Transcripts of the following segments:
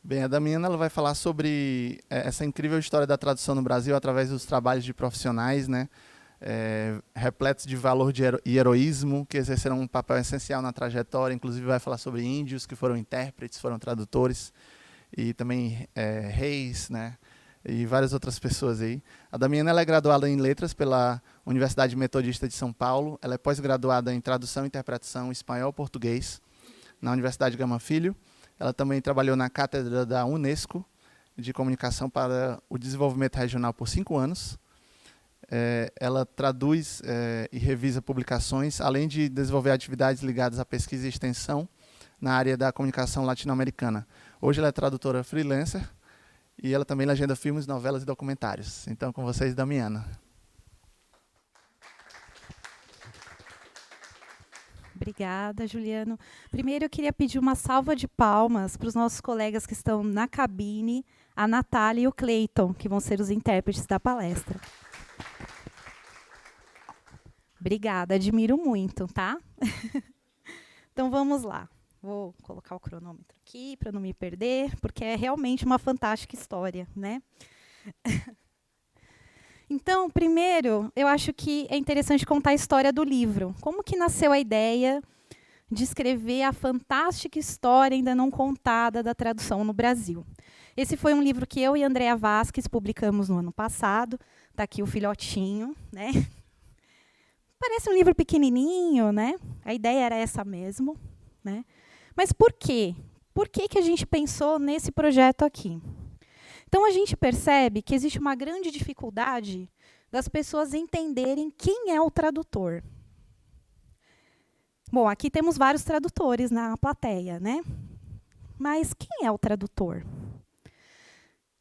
Bem, a Damiana ela vai falar sobre essa incrível história da tradução no Brasil através dos trabalhos de profissionais, né, repletos de valor e heroísmo, que exerceram um papel essencial na trajetória. Inclusive vai falar sobre índios que foram intérpretes, foram tradutores, e também reis, né, e várias outras pessoas aí. A Damiana ela é graduada em Letras pela Universidade Metodista de São Paulo. Ela é pós-graduada em Tradução e Interpretação Espanhol-Português na Universidade Gama Filho. Ela também trabalhou na cátedra da Unesco de Comunicação para o Desenvolvimento Regional por 5 anos. Ela traduz e revisa publicações, além de desenvolver atividades ligadas à pesquisa e extensão na área da comunicação latino-americana. Hoje ela é tradutora freelancer e ela também legenda filmes, novelas e documentários. Então, com vocês, Damiana. Obrigada, Juliano. Primeiro, eu queria pedir uma salva de palmas para os nossos colegas que estão na cabine, a Natália e o Cleiton, que vão ser os intérpretes da palestra. Obrigada, admiro muito, tá? Então, vamos lá. Vou colocar o cronômetro aqui para não me perder, porque é realmente uma fantástica história, né? Então, primeiro, eu acho que é interessante contar a história do livro. Como que nasceu a ideia de escrever a fantástica história ainda não contada da tradução no Brasil? Esse foi um livro que eu e Andréa Vasques publicamos no ano passado. Está aqui o filhotinho, né? Parece um livro pequenininho, né? A ideia era essa mesmo, né? Mas por quê? Por que que a gente pensou nesse projeto aqui? Então, a gente percebe que existe uma grande dificuldade das pessoas entenderem quem é o tradutor. Bom, aqui temos vários tradutores na plateia, né? Mas quem é o tradutor?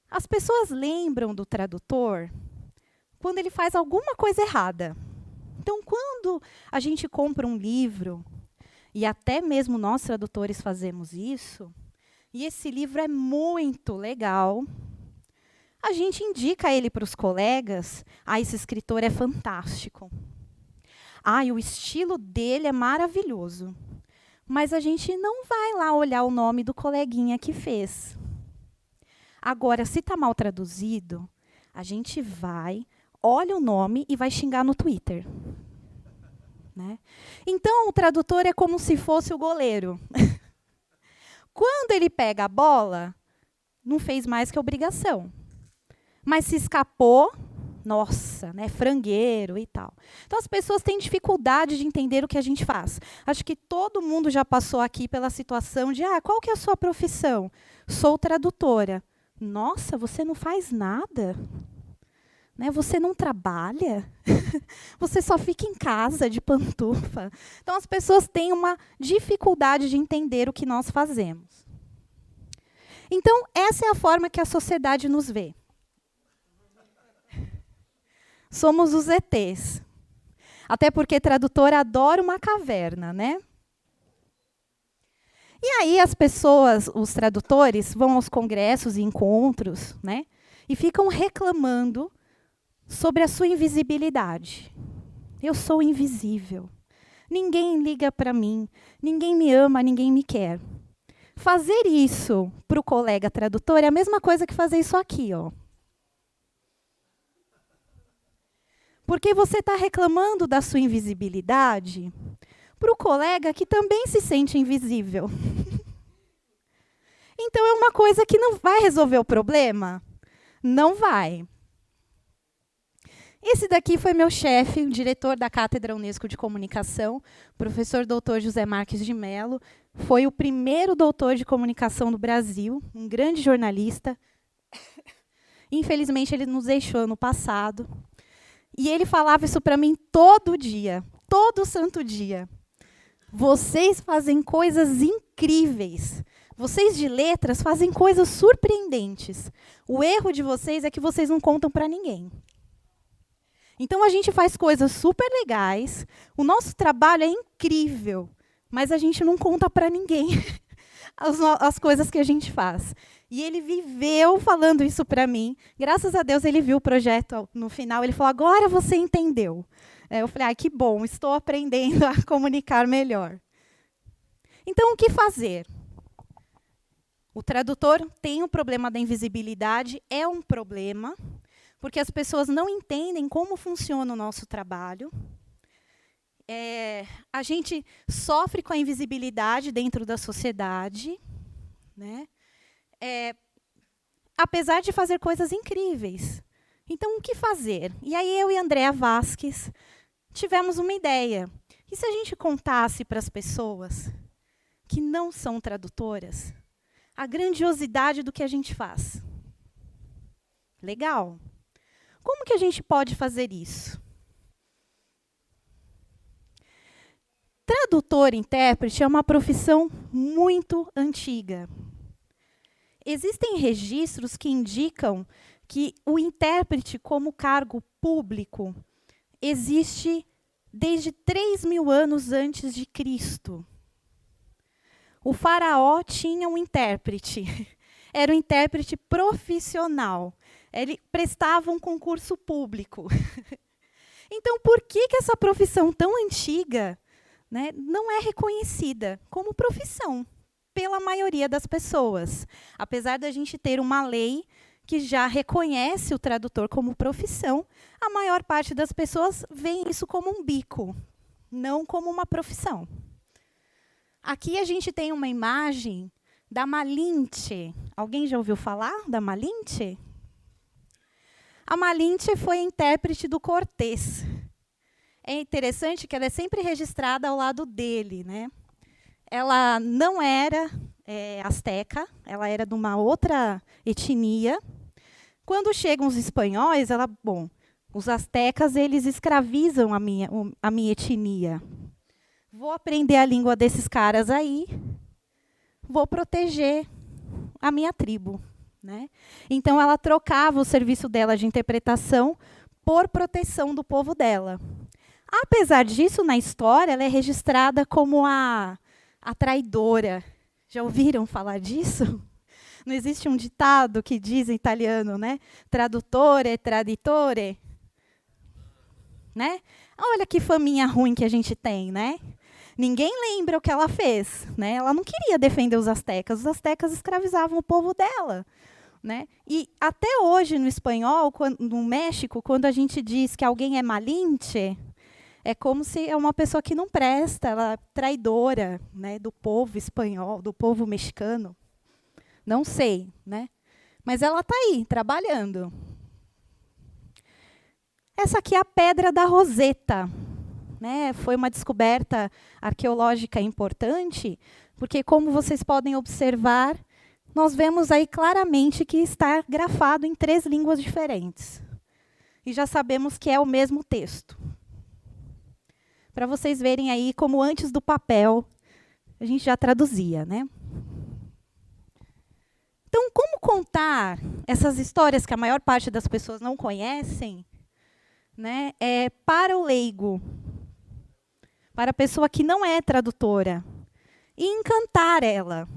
As pessoas lembram do tradutor quando ele faz alguma coisa errada. Então, quando a gente compra um livro, e até mesmo nós tradutores fazemos isso, e esse livro é muito legal, a gente indica ele para os colegas. Esse escritor é fantástico. E o estilo dele é maravilhoso. Mas a gente não vai lá olhar o nome do coleguinha que fez. Agora, se está mal traduzido, a gente vai, olha o nome e vai xingar no Twitter. Né? Então, o tradutor é como se fosse o goleiro. Quando ele pega a bola, não fez mais que obrigação. Mas se escapou, nossa, né, frangueiro e tal. Então, as pessoas têm dificuldade de entender o que a gente faz. Acho que todo mundo já passou aqui pela situação de, qual que é a sua profissão? Sou tradutora. Nossa, você não faz nada? Né, você não trabalha? Você só fica em casa de pantufa? Então, as pessoas têm uma dificuldade de entender o que nós fazemos. Então, essa é a forma que a sociedade nos vê. Somos os ETs. Até porque tradutor adora uma caverna, né? E aí as pessoas, os tradutores, vão aos congressos e encontros, né? E ficam reclamando sobre a sua invisibilidade. Eu sou invisível. Ninguém liga para mim. Ninguém me ama, ninguém me quer. Fazer isso para o colega tradutor é a mesma coisa que fazer isso aqui, ó. Porque você está reclamando da sua invisibilidade para o colega que também se sente invisível. Então, é uma coisa que não vai resolver o problema? Não vai. Esse daqui foi meu chefe, o diretor da Cátedra Unesco de Comunicação, professor doutor José Marques de Mello. Foi o primeiro doutor de comunicação do Brasil, um grande jornalista. Infelizmente, ele nos deixou ano passado. E ele falava isso para mim todo dia, todo santo dia. Vocês fazem coisas incríveis. Vocês de letras fazem coisas surpreendentes. O erro de vocês é que vocês não contam para ninguém. Então, a gente faz coisas super legais. O nosso trabalho é incrível, mas a gente não conta para ninguém as coisas que a gente faz. E ele viveu falando isso para mim. Graças a Deus, ele viu o projeto no final. Ele falou, agora você entendeu. Eu falei, que bom, estou aprendendo a comunicar melhor. Então, o que fazer? O tradutor tem o problema da invisibilidade, é um problema, porque as pessoas não entendem como funciona o nosso trabalho. A gente sofre com a invisibilidade dentro da sociedade, né? Apesar de fazer coisas incríveis. Então, o que fazer? E aí eu e Andréa Vasques tivemos uma ideia. E se a gente contasse para as pessoas que não são tradutoras a grandiosidade do que a gente faz? Legal. Como que a gente pode fazer isso? Tradutor e intérprete é uma profissão muito antiga. Existem registros que indicam que o intérprete, como cargo público, existe desde 3.000 anos antes de Cristo. O faraó tinha um intérprete. Era um intérprete profissional. Ele prestava um concurso público. Então, por que essa profissão tão antiga, né, não é reconhecida como profissão pela maioria das pessoas? Apesar da gente ter uma lei que já reconhece o tradutor como profissão, a maior parte das pessoas vê isso como um bico, não como uma profissão. Aqui a gente tem uma imagem da Malinche. Alguém já ouviu falar da Malinche? A Malinche foi a intérprete do Cortês. É interessante que ela é sempre registrada ao lado dele, né? Ela não era asteca, ela era de uma outra etnia. Quando chegam os espanhóis, os astecas eles escravizam a minha etnia. Vou aprender a língua desses caras aí, vou proteger a minha tribo, né? Então ela trocava o serviço dela de interpretação por proteção do povo dela. Apesar disso, na história, ela é registrada como a traidora. Já ouviram falar disso? Não existe um ditado que diz em italiano, né? Tradutore, traditore. Né? Olha que faminha ruim que a gente tem, né? Ninguém lembra o que ela fez, né? Ela não queria defender os astecas escravizavam o povo dela, né? E até hoje, no espanhol, no México, quando a gente diz que alguém é malinche, é como se é uma pessoa que não presta, ela é traidora, né, do povo espanhol, do povo mexicano. Não sei, né? Mas ela está aí, trabalhando. Essa aqui é a Pedra da Roseta. Né? Foi uma descoberta arqueológica importante, porque, como vocês podem observar, nós vemos aí claramente que está grafado em 3 línguas diferentes. E já sabemos que é o mesmo texto. Para vocês verem aí como antes do papel a gente já traduzia, né? Então, como contar essas histórias que a maior parte das pessoas não conhecem, né, para o leigo, para a pessoa que não é tradutora, e encantar ela,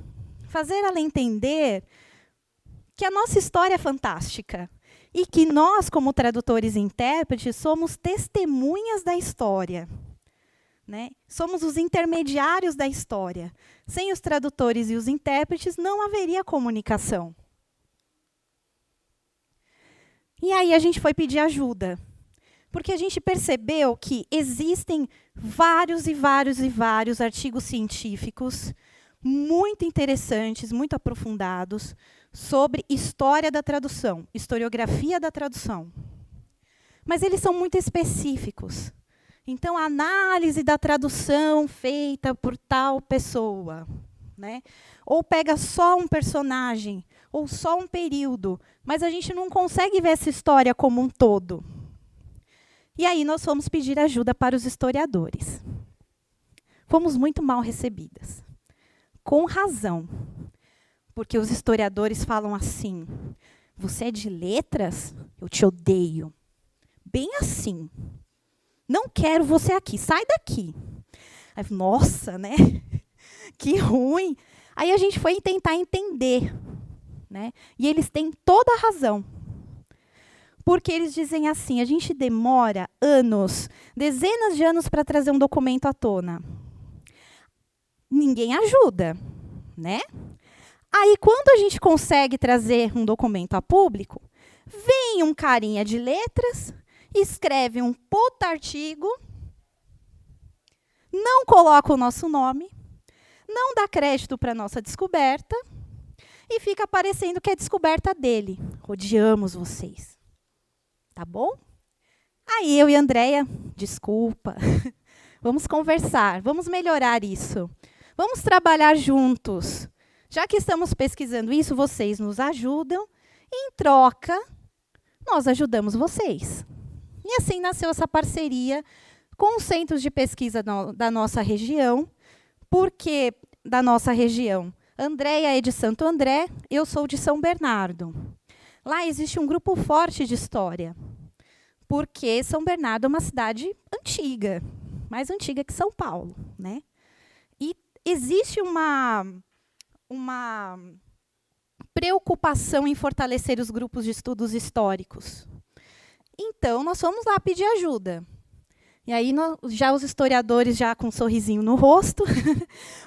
fazer ela entender que a nossa história é fantástica e que nós, como tradutores e intérpretes, somos testemunhas da história. Né? Somos os intermediários da história. Sem os tradutores e os intérpretes, não haveria comunicação. E aí a gente foi pedir ajuda, porque a gente percebeu que existem vários artigos científicos muito interessantes, muito aprofundados, sobre história da tradução, historiografia da tradução. Mas eles são muito específicos. Então, a análise da tradução feita por tal pessoa, né? Ou pega só um personagem, ou só um período, mas a gente não consegue ver essa história como um todo. E aí nós fomos pedir ajuda para os historiadores. Fomos muito mal recebidas. Com razão. Porque os historiadores falam assim: você é de letras? Eu te odeio. Bem assim. Não quero você aqui, sai daqui. Aí, nossa, né? Que ruim. Aí a gente foi tentar entender, né? E eles têm toda a razão. Porque eles dizem assim: a gente demora anos, dezenas de anos para trazer um documento à tona. Ninguém ajuda, né? Aí, quando a gente consegue trazer um documento a público, vem um carinha de letras, escreve um puta artigo, não coloca o nosso nome, não dá crédito para a nossa descoberta e fica parecendo que é descoberta dele. Odiamos vocês. Tá bom? Aí eu e a Andréia, desculpa, vamos conversar, vamos melhorar isso. Vamos trabalhar juntos. Já que estamos pesquisando isso, vocês nos ajudam. Em troca, nós ajudamos vocês. E assim nasceu essa parceria com os centros de pesquisa da nossa região. Por que da nossa região? Andréia é de Santo André, eu sou de São Bernardo. Lá existe um grupo forte de história, porque São Bernardo é uma cidade antiga, mais antiga que São Paulo, né? E existe uma preocupação em fortalecer os grupos de estudos históricos. Então, nós fomos lá pedir ajuda. E aí, já os historiadores já com um sorrisinho no rosto,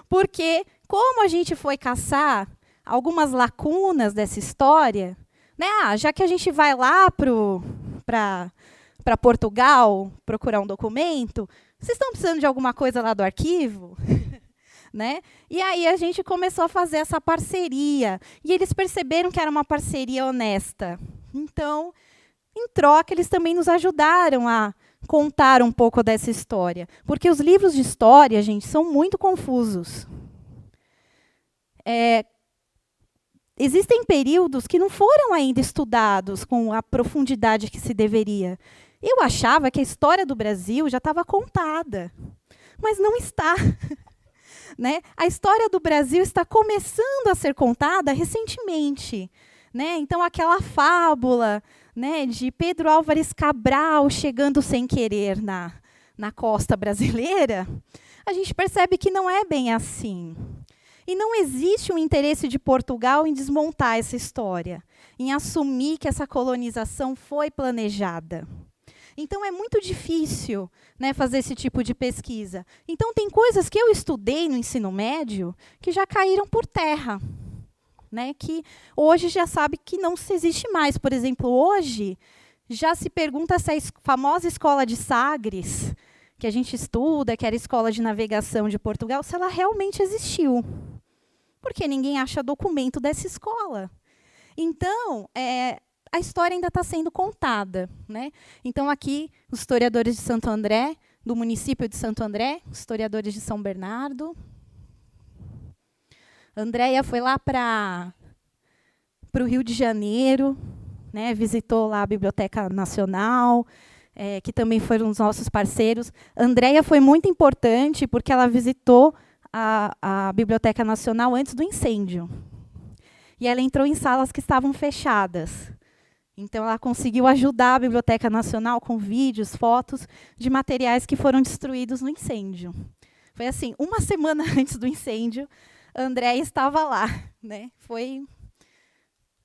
porque como a gente foi caçar algumas lacunas dessa história, né? Já que a gente vai lá para Portugal procurar um documento, vocês estão precisando de alguma coisa lá do arquivo? Né? E aí a gente começou a fazer essa parceria. E eles perceberam que era uma parceria honesta. Então, em troca, eles também nos ajudaram a contar um pouco dessa história. Porque os livros de história, gente, são muito confusos. Existem períodos que não foram ainda estudados com a profundidade que se deveria. Eu achava que a história do Brasil já estava contada, mas não está. Né? A história do Brasil está começando a ser contada recentemente. Né? Então, aquela fábula, né, de Pedro Álvares Cabral chegando sem querer na costa brasileira, a gente percebe que não é bem assim. E não existe um interesse de Portugal em desmontar essa história, em assumir que essa colonização foi planejada. Então, é muito difícil, né, fazer esse tipo de pesquisa. Então, tem coisas que eu estudei no ensino médio que já caíram por terra, né, que hoje já sabe que não se existe mais. Por exemplo, hoje já se pergunta se a famosa escola de Sagres, que a gente estuda, que era a escola de navegação de Portugal, se ela realmente existiu. Porque ninguém acha documento dessa escola. Então, a história ainda está sendo contada, né? Então, aqui, os historiadores de Santo André, do município de Santo André, os historiadores de São Bernardo. Andréia foi lá para o Rio de Janeiro, né? Visitou lá a Biblioteca Nacional, que também foram os nossos parceiros. Andréia foi muito importante porque ela visitou a Biblioteca Nacional antes do incêndio. E ela entrou em salas que estavam fechadas. Então, ela conseguiu ajudar a Biblioteca Nacional com vídeos, fotos de materiais que foram destruídos no incêndio. Foi assim, uma semana antes do incêndio, a Andréia estava lá. Né? Foi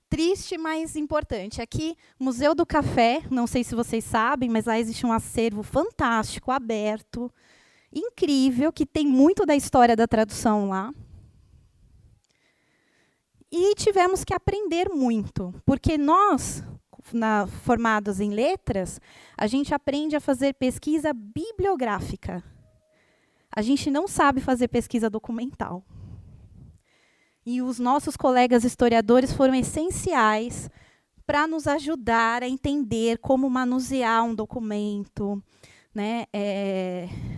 triste, mas importante. Aqui, Museu do Café, não sei se vocês sabem, mas lá existe um acervo fantástico, aberto, incrível, que tem muito da história da tradução lá. E tivemos que aprender muito, porque nós, formados em letras, a gente aprende a fazer pesquisa bibliográfica. A gente não sabe fazer pesquisa documental. E os nossos colegas historiadores foram essenciais para nos ajudar a entender como manusear um documento. Né?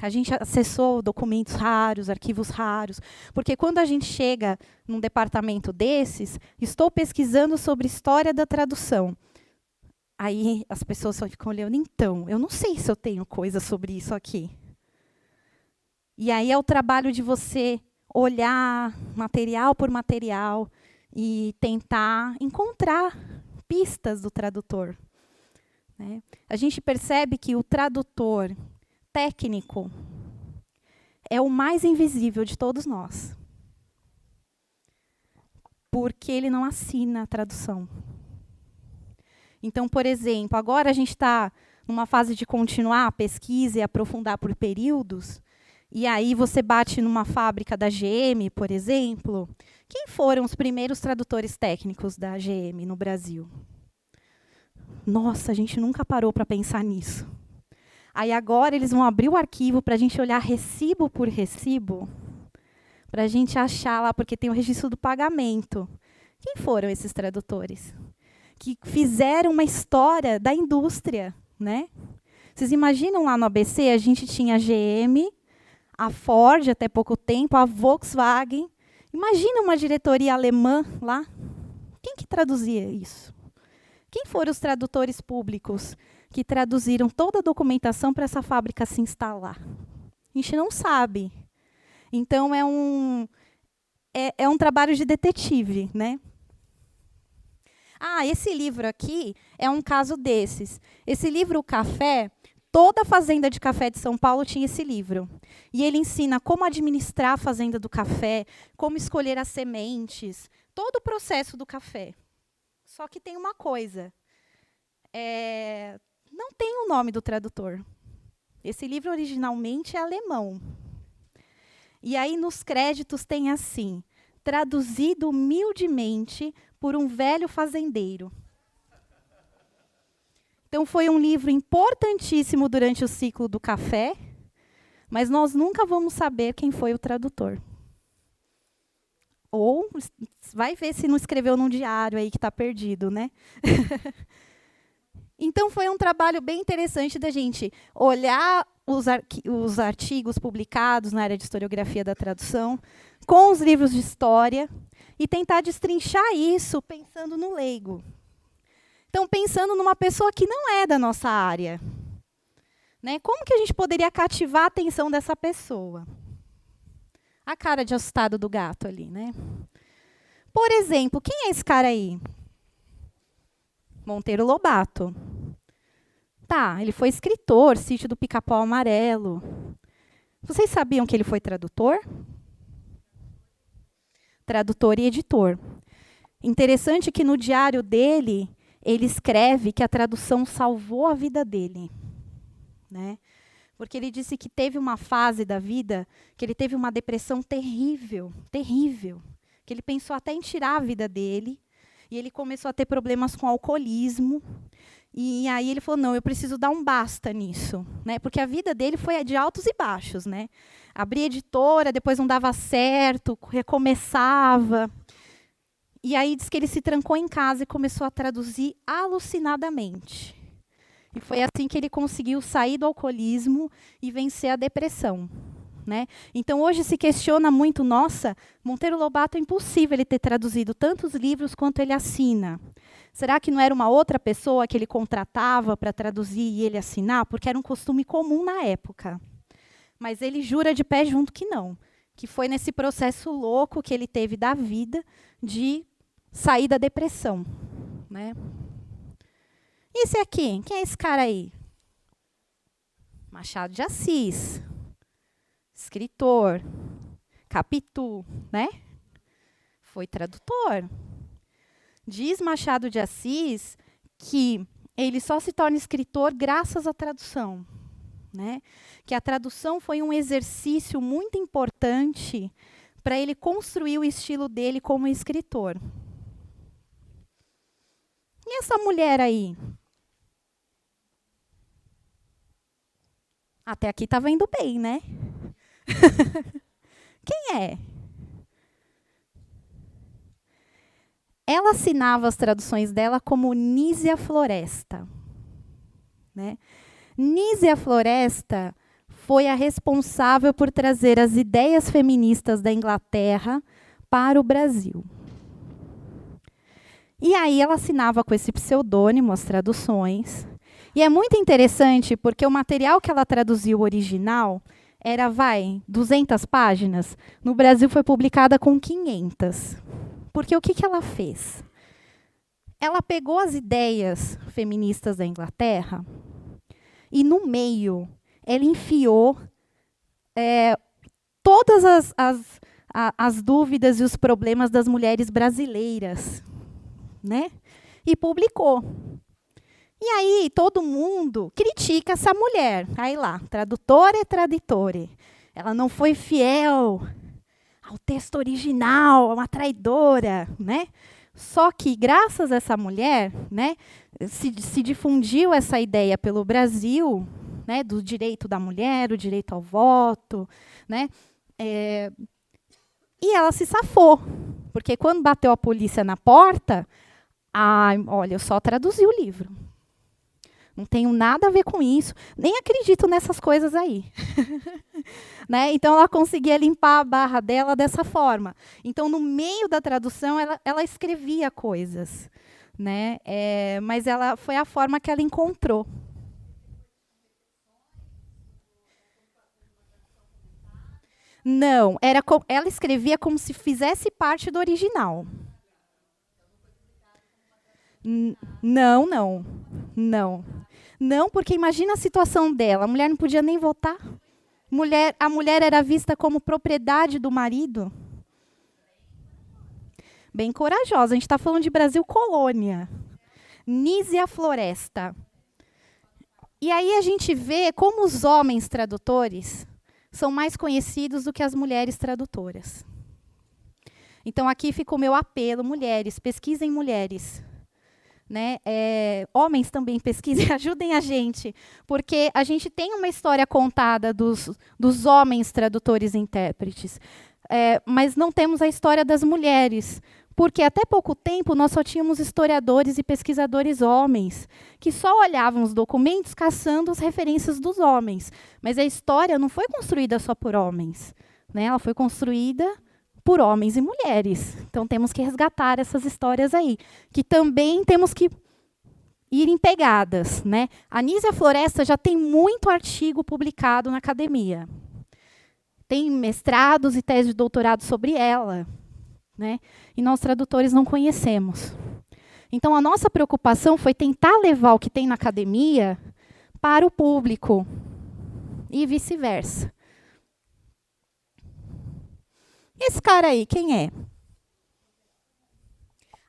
A gente acessou documentos raros, arquivos raros, porque quando a gente chega num departamento desses, estou pesquisando sobre história da tradução. Aí as pessoas só ficam olhando, então, eu não sei se eu tenho coisa sobre isso aqui. E aí é o trabalho de você olhar material por material e tentar encontrar pistas do tradutor. Né? A gente percebe que o tradutor técnico é o mais invisível de todos nós. Porque ele não assina a tradução. Então, por exemplo, agora a gente está numa fase de continuar a pesquisa e aprofundar por períodos, E aí você bate numa fábrica da GM, por exemplo. Quem foram os primeiros tradutores técnicos da GM no Brasil? Nossa, a gente nunca parou para pensar nisso. Aí agora eles vão abrir o arquivo para a gente olhar recibo por recibo, para a gente achar lá, porque tem o registro do pagamento. Quem foram esses tradutores? Que fizeram uma história da indústria, né? Vocês imaginam lá no ABC, a gente tinha a GM, a Ford, até pouco tempo, a Volkswagen. Imagina uma diretoria alemã lá. Quem que traduzia isso? Quem foram os tradutores públicos que traduziram toda a documentação para essa fábrica se instalar? A gente não sabe. Então, é um trabalho de detetive, né? Esse livro aqui é um caso desses. Esse livro, O Café, toda a fazenda de café de São Paulo tinha esse livro. E ele ensina como administrar a fazenda do café, como escolher as sementes, todo o processo do café. Só que tem uma coisa. Não tem o nome do tradutor. Esse livro originalmente é alemão. E aí nos créditos tem assim: traduzido humildemente por um velho fazendeiro. Então foi um livro importantíssimo durante o ciclo do café, mas nós nunca vamos saber quem foi o tradutor. Ou vai ver se não escreveu num diário aí que está perdido, né? Então foi um trabalho bem interessante da gente olhar os artigos publicados na área de historiografia da tradução, com os livros de história, e tentar destrinchar isso pensando no leigo. Então, pensando numa pessoa que não é da nossa área. Né? Como que a gente poderia cativar a atenção dessa pessoa? A cara de assustado do gato ali, né? Por exemplo, quem é esse cara aí? Monteiro Lobato. Tá, ele foi escritor, Sítio do Pica-Pau Amarelo. Vocês sabiam que ele foi tradutor? Tradutor e editor. Interessante que no diário dele, ele escreve que a tradução salvou a vida dele. Né? Porque ele disse que teve uma fase da vida que ele teve uma depressão terrível, terrível. Que ele pensou até em tirar a vida dele. E ele começou a ter problemas com alcoolismo. E aí ele falou, não, eu preciso dar um basta nisso. Né? Porque a vida dele foi de altos e baixos. Né? Abria editora, depois não dava certo, recomeçava. E aí diz que ele se trancou em casa e começou a traduzir alucinadamente. E foi assim que ele conseguiu sair do alcoolismo e vencer a depressão. Né? Então, hoje se questiona muito, nossa, Monteiro Lobato é impossível ele ter traduzido tantos livros quanto ele assina. Será que não era uma outra pessoa que ele contratava para traduzir e ele assinar? Porque era um costume comum na época. Mas ele jura de pé junto que não. Que foi nesse processo louco que ele teve da vida de sair da depressão. Né? E esse aqui? Quem é esse cara aí? Machado de Assis. Escritor. Capitu, né? Foi tradutor. Diz Machado de Assis que ele só se torna escritor graças à tradução. Né? Que a tradução foi um exercício muito importante para ele construir o estilo dele como escritor. E essa mulher aí? Até aqui estava indo bem, né? Quem é? Ela assinava as traduções dela como Nízia Floresta. Né? Nízia Floresta foi a responsável por trazer as ideias feministas da Inglaterra para o Brasil. E aí ela assinava com esse pseudônimo as traduções. E é muito interessante porque o material que ela traduziu original era, 200 páginas. No Brasil foi publicada com 500. Porque o que ela fez? Ela pegou as ideias feministas da Inglaterra e, no meio, ela enfiou todas as dúvidas e os problemas das mulheres brasileiras. Né? E publicou. E aí todo mundo critica essa mulher. Aí lá, tradutora e traditore. ela não foi fiel ao texto original, uma traidora, né? Só que, graças a essa mulher, né, se difundiu essa ideia pelo Brasil, né, do direito da mulher, o direito ao voto, né? E ela se safou, porque quando bateu a polícia na porta, olha, eu só traduzi o livro. Não tenho nada a ver com isso, nem acredito nessas coisas aí. Né? Então, ela conseguia limpar a barra dela dessa forma. Então, no meio da tradução, ela escrevia coisas. Né? Mas foi a forma que ela encontrou. Não, ela escrevia como se fizesse parte do original. Não, não. Não. Não, porque imagina a situação dela. A mulher não podia nem votar. A mulher era vista como propriedade do marido. Bem corajosa. A gente está falando de Brasil colônia. Nízia Floresta. E aí a gente vê como os homens tradutores são mais conhecidos do que as mulheres tradutoras. Então, aqui fica o meu apelo, mulheres, pesquisem mulheres. Né? Homens também pesquisem, ajudem a gente, porque a gente tem uma história contada dos homens tradutores e intérpretes, mas não temos a história das mulheres, porque até pouco tempo nós só tínhamos historiadores e pesquisadores homens, que só olhavam os documentos caçando as referências dos homens, mas a história não foi construída só por homens, né? Ela foi construída por homens e mulheres. Então, temos que resgatar essas histórias aí, que também temos que ir em pegadas. Né? A Nízia Floresta já tem muito artigo publicado na academia. Tem mestrados e teses de doutorado sobre ela. Né? E nós, tradutores, não conhecemos. Então, a nossa preocupação foi tentar levar o que tem na academia para o público e vice-versa. Esse cara aí, quem é?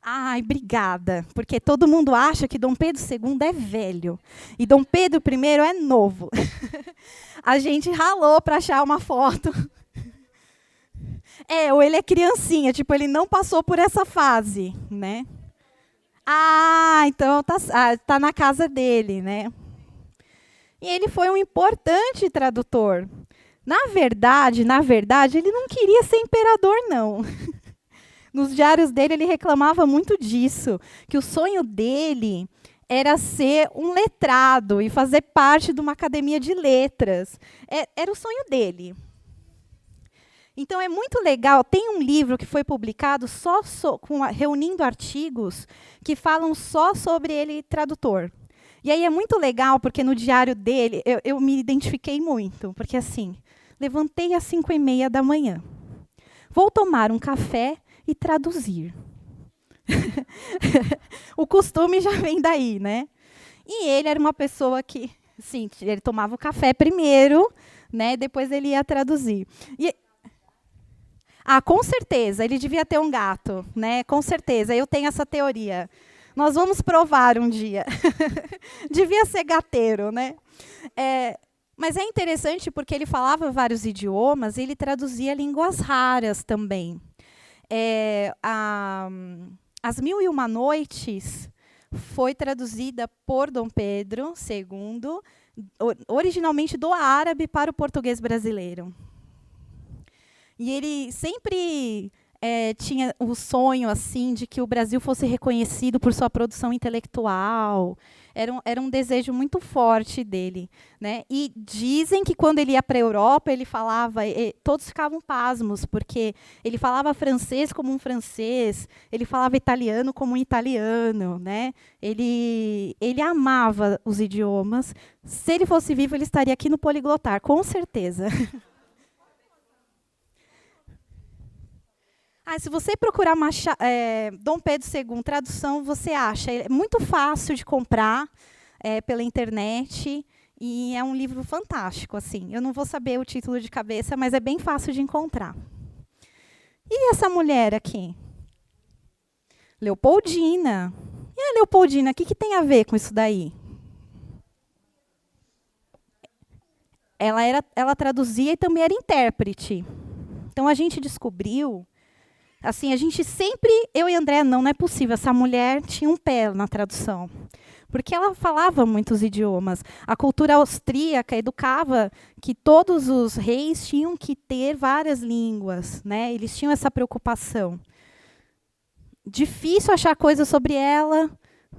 Ai, obrigada, porque todo mundo acha que Dom Pedro II é velho e Dom Pedro I é novo. A gente ralou para achar uma foto. Ou ele é criancinha, tipo, ele não passou por essa fase, né? Então tá na casa dele, né? E ele foi um importante tradutor. Na verdade, ele não queria ser imperador, não. Nos diários dele, ele reclamava muito disso, que o sonho dele era ser um letrado e fazer parte de uma academia de letras. Era o sonho dele. Então, é muito legal. Tem um livro que foi publicado reunindo artigos que falam só sobre ele tradutor. E aí é muito legal, porque no diário dele, eu me identifiquei muito, porque assim, levantei às 5h30 da manhã. Vou tomar um café e traduzir. O costume já vem daí, né? E ele era uma pessoa que, sim, ele tomava o café primeiro, né? Depois ele ia traduzir. Com certeza, ele devia ter um gato, né? Com certeza, eu tenho essa teoria. Nós vamos provar um dia. Devia ser gateiro, né? Mas é interessante porque ele falava vários idiomas e ele traduzia línguas raras também. As Mil e Uma Noites foi traduzida por Dom Pedro II, originalmente do árabe para o português brasileiro. E ele sempre tinha o sonho assim de que o Brasil fosse reconhecido por sua produção intelectual. Era um desejo muito forte dele, né? E dizem que quando ele ia para a Europa, ele falava, todos ficavam pasmos, porque ele falava francês como um francês, ele falava italiano como um italiano, né? Ele amava os idiomas. Se ele fosse vivo, ele estaria aqui no Poliglotar, com certeza. Se você procurar Dom Pedro II, tradução, você acha. É muito fácil de comprar pela internet e é um livro fantástico. Assim. Eu não vou saber o título de cabeça, mas é bem fácil de encontrar. E essa mulher aqui? Leopoldina. E a Leopoldina, o que tem a ver com isso daí? ela traduzia e também era intérprete. Então, a gente descobriu, assim, a gente sempre, eu e André, não é possível, essa mulher tinha um pé na tradução. Porque ela falava muitos idiomas. A cultura austríaca educava que todos os reis tinham que ter várias línguas, né? Eles tinham essa preocupação. Difícil achar coisas sobre ela,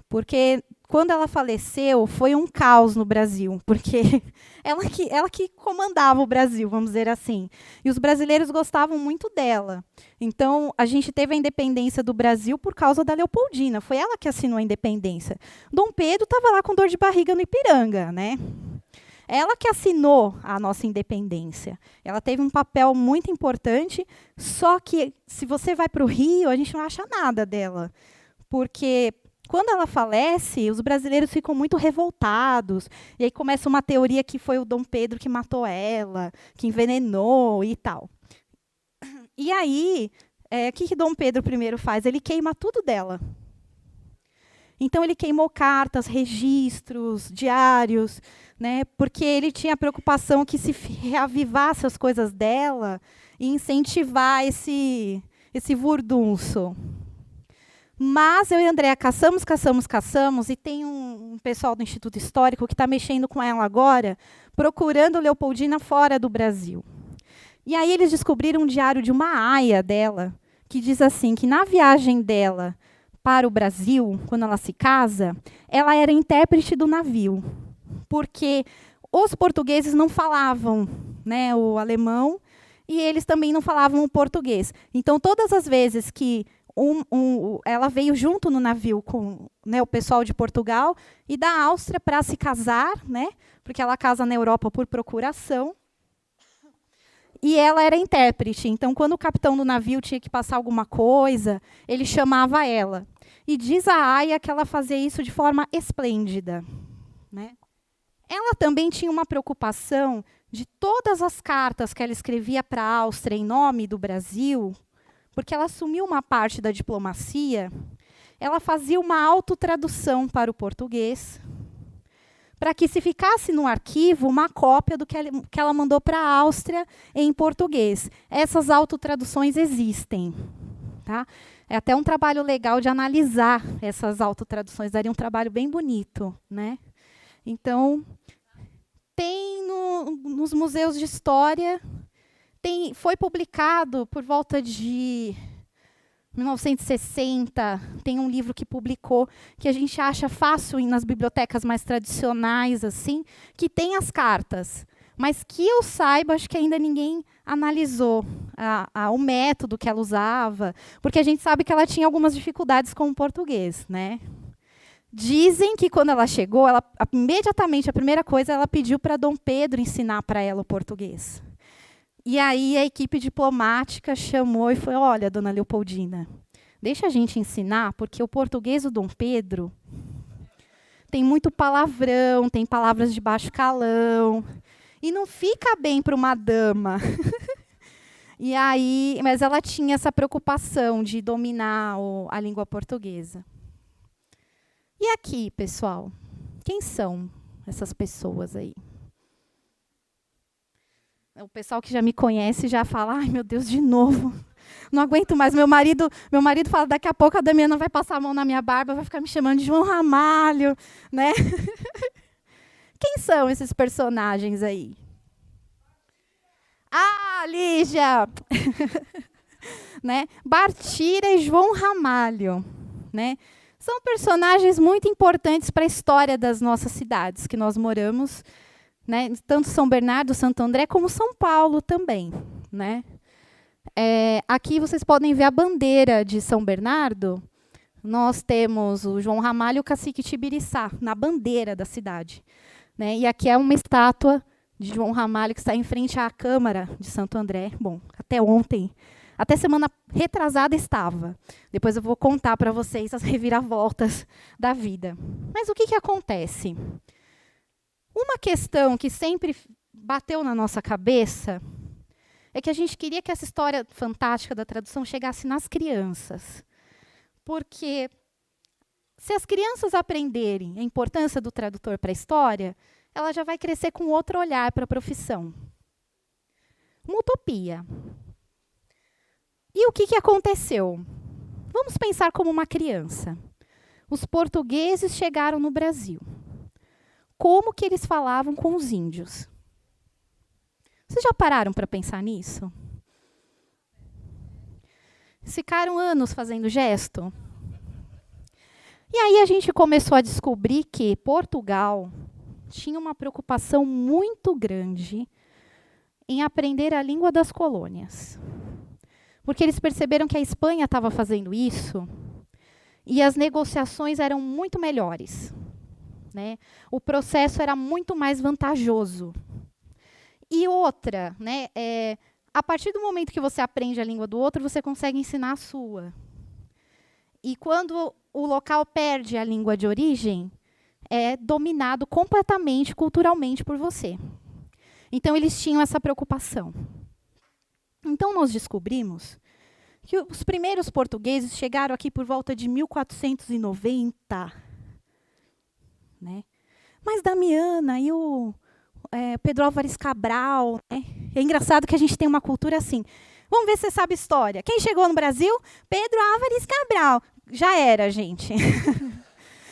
porque quando ela faleceu, foi um caos no Brasil, porque ela que comandava o Brasil, vamos dizer assim. E os brasileiros gostavam muito dela. Então, a gente teve a independência do Brasil por causa da Leopoldina. Foi ela que assinou a independência. Dom Pedro estava lá com dor de barriga no Ipiranga, né? Ela que assinou a nossa independência. Ela teve um papel muito importante, só que, se você vai para o Rio, a gente não acha nada dela. Porque quando ela falece, os brasileiros ficam muito revoltados. E aí começa uma teoria que foi o Dom Pedro que matou ela, que envenenou e tal. E aí, o que Dom Pedro I faz? Ele queima tudo dela. Então, ele queimou cartas, registros, diários, né, porque ele tinha a preocupação que se reavivasse as coisas dela e incentivar esse furdunço. Mas eu e a Andréa caçamos, e tem um pessoal do Instituto Histórico que está mexendo com ela agora, procurando Leopoldina fora do Brasil. E aí eles descobriram um diário de uma aia dela, que diz assim, que na viagem dela para o Brasil, quando ela se casa, ela era intérprete do navio, porque os portugueses não falavam, né, o alemão, e eles também não falavam o português. Então, todas as vezes que ela veio junto no navio com, né, o pessoal de Portugal e da Áustria para se casar, né, porque ela casa na Europa por procuração, e ela era intérprete. Então, quando o capitão do navio tinha que passar alguma coisa, ele chamava ela. E diz a aia que ela fazia isso de forma esplêndida, né? Ela também tinha uma preocupação de todas as cartas que ela escrevia para a Áustria em nome do Brasil, porque ela assumiu uma parte da diplomacia, ela fazia uma autotradução para o português, para que se ficasse no arquivo uma cópia do que ela mandou para a Áustria em português. Essas autotraduções existem. Tá? É até um trabalho legal de analisar essas autotraduções, daria um trabalho bem bonito, né? Então, tem nos museus de história, foi publicado por volta de 1960, tem um livro que publicou, que a gente acha fácil nas bibliotecas mais tradicionais, assim, que tem as cartas. Mas que eu saiba, acho que ainda ninguém analisou o método que ela usava, porque a gente sabe que ela tinha algumas dificuldades com o português, né? Dizem que quando ela chegou, imediatamente, a primeira coisa, ela pediu para Dom Pedro ensinar para ela o português. E aí a equipe diplomática chamou e falou, olha, dona Leopoldina, deixa a gente ensinar, porque o português do Dom Pedro tem muito palavrão, tem palavras de baixo calão, e não fica bem para uma dama. E aí, mas ela tinha essa preocupação de dominar a língua portuguesa. E aqui, pessoal, quem são essas pessoas aí? O pessoal que já me conhece já fala, ai, meu Deus, de novo. Não aguento mais. Meu marido fala, daqui a pouco a Damiana vai passar a mão na minha barba, vai ficar me chamando de João Ramalho, né? Quem são esses personagens aí? Ah, Lígia! Né? Bartira e João Ramalho, né? São personagens muito importantes para a história das nossas cidades que nós moramos, né? Tanto São Bernardo, Santo André, como São Paulo também, né? Aqui vocês podem ver a bandeira de São Bernardo. Nós temos o João Ramalho e o cacique Tibiriçá na bandeira da cidade, né? E aqui é uma estátua de João Ramalho que está em frente à Câmara de Santo André. Bom, até ontem, até semana retrasada estava. Depois eu vou contar para vocês as reviravoltas da vida. Mas o que acontece? Uma questão que sempre bateu na nossa cabeça é que a gente queria que essa história fantástica da tradução chegasse nas crianças. Porque se as crianças aprenderem a importância do tradutor para a história, ela já vai crescer com outro olhar para a profissão. Uma utopia. E o que aconteceu? Vamos pensar como uma criança. Os portugueses chegaram no Brasil. Como que eles falavam com os índios? Vocês já pararam para pensar nisso? Ficaram anos fazendo gesto. E aí a gente começou a descobrir que Portugal tinha uma preocupação muito grande em aprender a língua das colônias. Porque eles perceberam que a Espanha estava fazendo isso e as negociações eram muito melhores, né? O processo era muito mais vantajoso. E outra, né, a partir do momento que você aprende a língua do outro, você consegue ensinar a sua. E quando o local perde a língua de origem, é dominado completamente, culturalmente, por você. Então, eles tinham essa preocupação. Então, nós descobrimos que os primeiros portugueses chegaram aqui por volta de 1490. Né? Mas Damiana e o Pedro Álvares Cabral, né? É engraçado que a gente tem uma cultura assim. Vamos ver se você sabe história. Quem chegou no Brasil? Pedro Álvares Cabral. Já era, gente.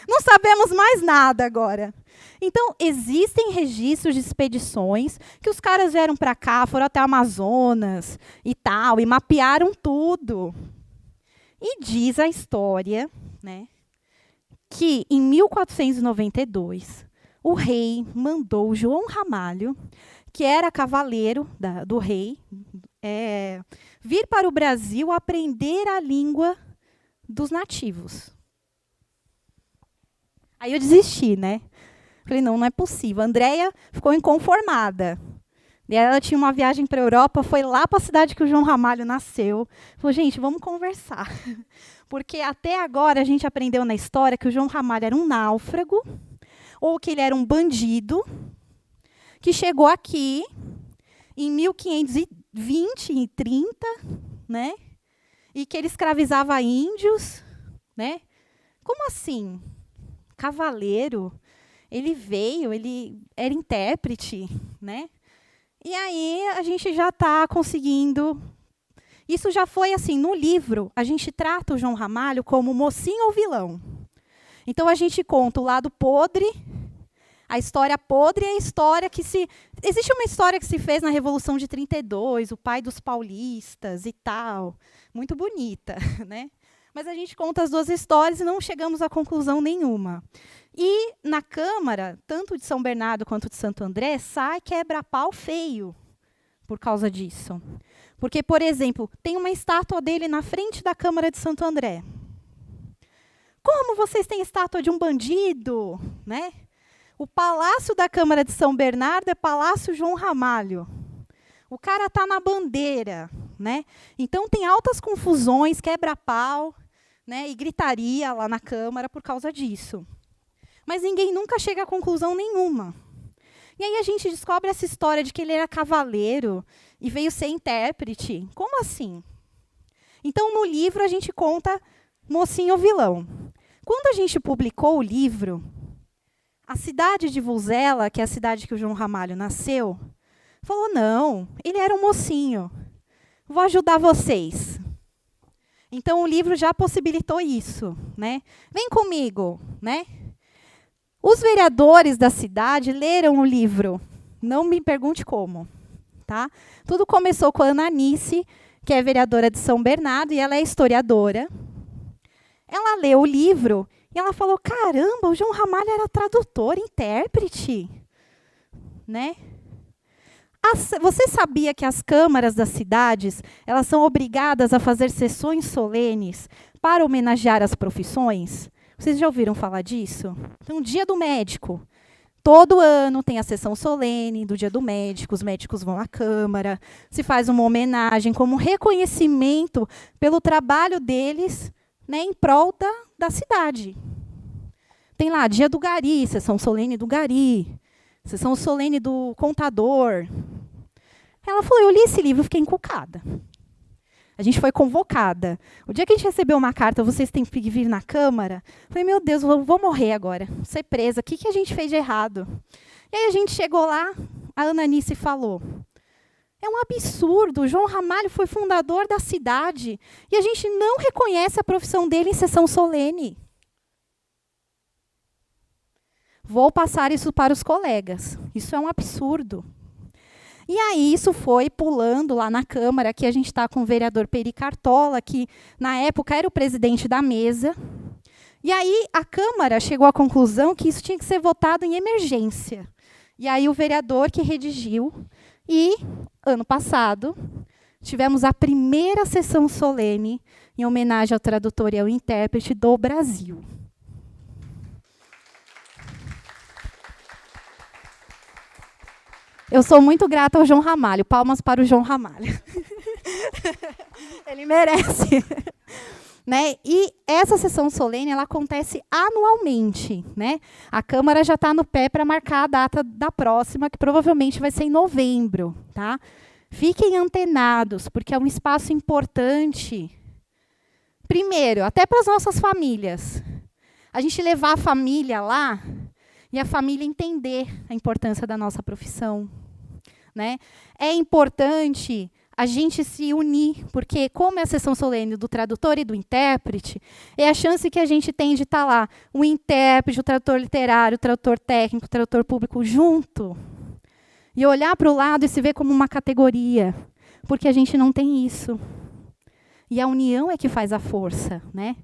Não sabemos mais nada agora. Então, existem registros de expedições que os caras vieram para cá, foram até o Amazonas e tal, e mapearam tudo. E diz a história, né, que em 1492, o rei mandou João Ramalho, que era cavaleiro do rei, vir para o Brasil aprender a língua dos nativos. Aí eu desisti, né? Falei, não é possível. A Andréia ficou inconformada. E ela tinha uma viagem para a Europa, foi lá para a cidade que o João Ramalho nasceu. Falou, gente, vamos conversar. Porque até agora a gente aprendeu na história que o João Ramalho era um náufrago, ou que ele era um bandido, que chegou aqui em 1520 e 30, né? E que ele escravizava índios, né? Como assim? Cavaleiro, ele veio, ele era intérprete, né? E aí a gente já está conseguindo. Isso já foi assim, no livro, a gente trata o João Ramalho como mocinho ou vilão. Então a gente conta o lado podre, a história podre é a história que se... Existe uma história que se fez na Revolução de 32, o pai dos paulistas e tal. Muito bonita, né? Mas a gente conta as duas histórias e não chegamos a conclusão nenhuma. E na Câmara, tanto de São Bernardo quanto de Santo André, sai quebra-pau feio por causa disso. Porque, por exemplo, tem uma estátua dele na frente da Câmara de Santo André. Como vocês têm estátua de um bandido? Né? O Palácio da Câmara de São Bernardo é Palácio João Ramalho. O cara está na bandeira. Né? Então, tem altas confusões, quebra-pau, né? E gritaria lá na Câmara por causa disso. Mas ninguém nunca chega a conclusão nenhuma. E aí a gente descobre essa história de que ele era cavaleiro e veio ser intérprete. Como assim? Então, no livro, a gente conta mocinho ou vilão. Quando a gente publicou o livro, a cidade de Vuzela, que é a cidade que o João Ramalho nasceu, falou, não, ele era um mocinho. Vou ajudar vocês. Então, o livro já possibilitou isso. Né? Vem comigo. Né? Os vereadores da cidade leram o livro. Não me pergunte como. Tá? Tudo começou com a Ana Anice, que é vereadora de São Bernardo, e ela é historiadora. Ela leu o livro e ela falou, caramba, o João Ramalho era tradutor, intérprete. Né? Você sabia que as câmaras das cidades elas são obrigadas a fazer sessões solenes para homenagear as profissões? Vocês já ouviram falar disso? Então, Dia do Médico. Todo ano tem a sessão solene do Dia do Médico, os médicos vão à Câmara, se faz uma homenagem como reconhecimento pelo trabalho deles, né, em prol da cidade. Tem lá Dia do Gari, sessão solene do Gari, sessão solene do contador. Ela falou, eu li esse livro, fiquei encucada. A gente foi convocada. O dia que a gente recebeu uma carta, vocês têm que vir na Câmara, eu falei, meu Deus, eu vou morrer agora, vou ser presa, o que a gente fez de errado? E aí a gente chegou lá, a Ananice falou: é um absurdo, o João Ramalho foi fundador da cidade e a gente não reconhece a profissão dele em sessão solene. Vou passar isso para os colegas. Isso é um absurdo. E aí isso foi pulando lá na Câmara, que a gente está com o vereador Peri Cartola, que na época era o presidente da mesa. E aí a Câmara chegou à conclusão que isso tinha que ser votado em emergência. E aí o vereador que redigiu, e ano passado tivemos a primeira sessão solene em homenagem ao tradutor e ao intérprete do Brasil. Eu sou muito grata ao João Ramalho. Palmas para o João Ramalho. Ele merece. Né? E essa sessão solene ela acontece anualmente. Né? A Câmara já está no pé para marcar a data da próxima, que provavelmente vai ser em novembro. Tá? Fiquem antenados, porque é um espaço importante. Primeiro, até para as nossas famílias. A gente levar a família lá e a família entender a importância da nossa profissão. Né? É importante a gente se unir, porque como é a sessão solene do tradutor e do intérprete, é a chance que a gente tem de estar lá, o intérprete, o tradutor literário, o tradutor técnico, o tradutor público junto, e olhar para o lado e se ver como uma categoria, porque a gente não tem isso. E a união é que faz a força. Né?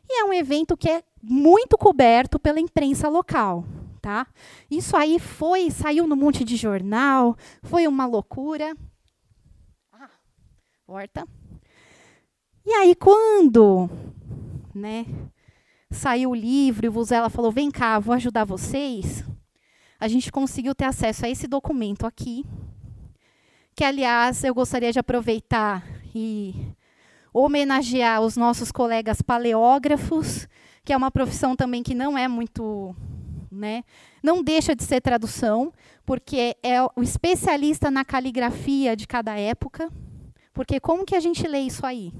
E é um evento que é muito coberto pela imprensa local. Tá? Isso aí saiu num monte de jornal, foi uma loucura. Horta. E aí, quando né, saiu o livro e o Vuzela falou, vem cá, vou ajudar vocês, a gente conseguiu ter acesso a esse documento aqui, que, aliás, eu gostaria de aproveitar e homenagear os nossos colegas paleógrafos, que é uma profissão também que não é muito... Né? Não deixa de ser tradução, porque é o especialista na caligrafia de cada época, porque como que a gente lê isso aí?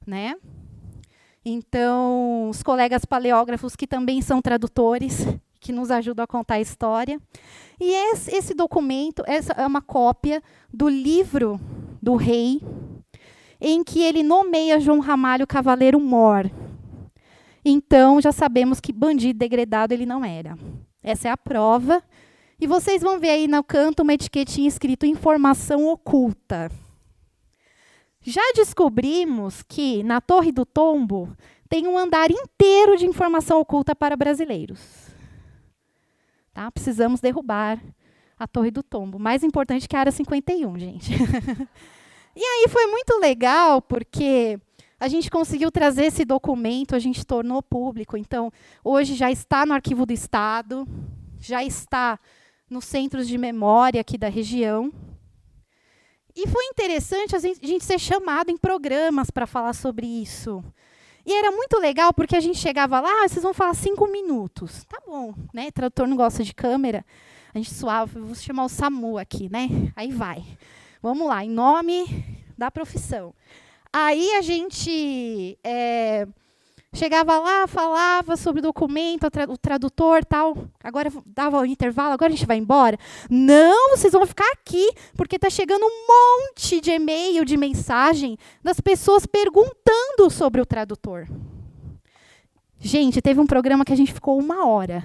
Né? Então, os colegas paleógrafos que também são tradutores, que nos ajudam a contar a história. E esse documento, essa é uma cópia do livro do rei, em que ele nomeia João Ramalho Cavaleiro Mor. Então, já sabemos que bandido degradado ele não era. Essa é a prova. E vocês vão ver aí no canto uma etiquetinha escrito informação oculta. Já descobrimos que na Torre do Tombo tem um andar inteiro de informação oculta para brasileiros. Tá? Precisamos derrubar a Torre do Tombo. Mais importante que a Área 51, gente. E aí foi muito legal, porque a gente conseguiu trazer esse documento, a gente tornou público. Então, hoje já está no Arquivo do Estado, já está nos centros de memória aqui da região. E foi interessante a gente ser chamado em programas para falar sobre isso. E era muito legal, porque a gente chegava lá, vocês vão falar 5 minutos. Tá bom, né? O tradutor não gosta de câmera. A gente suave, vou chamar o SAMU aqui, né? Aí vai. Vamos lá, em nome da profissão. Aí a gente chegava lá, falava sobre o documento, o tradutor, tal. Agora dava o intervalo, agora a gente vai embora. Não, vocês vão ficar aqui, porque está chegando um monte de e-mail, de mensagem, das pessoas perguntando sobre o tradutor. Gente, teve um programa que a gente ficou 1 hora.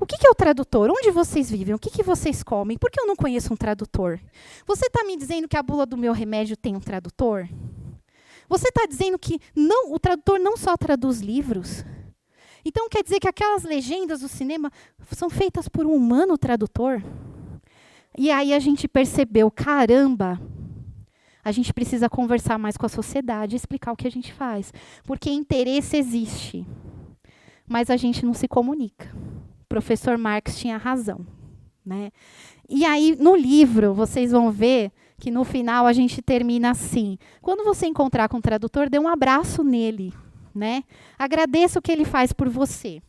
O que é o tradutor? Onde vocês vivem? O que vocês comem? Por que eu não conheço um tradutor? Você está me dizendo que a bula do meu remédio tem um tradutor? Você está dizendo que não, o tradutor não só traduz livros? Então, quer dizer que aquelas legendas do cinema são feitas por um humano tradutor? E aí a gente percebeu, caramba, a gente precisa conversar mais com a sociedade, explicar o que a gente faz. Porque interesse existe, mas a gente não se comunica. O professor Marx tinha razão. Né? E aí, no livro, vocês vão ver que no final a gente termina assim. Quando você encontrar com o tradutor, dê um abraço nele. Né? Agradeça o que ele faz por você.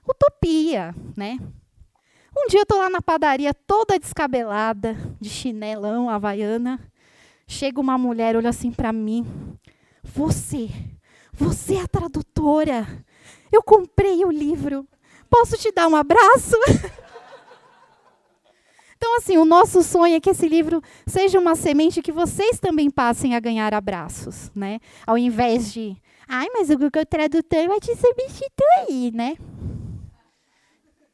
Utopia. Né? Um dia eu estou lá na padaria toda descabelada, de chinelão, havaiana. Chega uma mulher, olha assim para mim. Você é a tradutora. Eu comprei o livro. Posso te dar um abraço? Então, assim, o nosso sonho é que esse livro seja uma semente que vocês também passem a ganhar abraços, né? Ao invés de, ai, mas o Google Tradutor vai te substituir, né?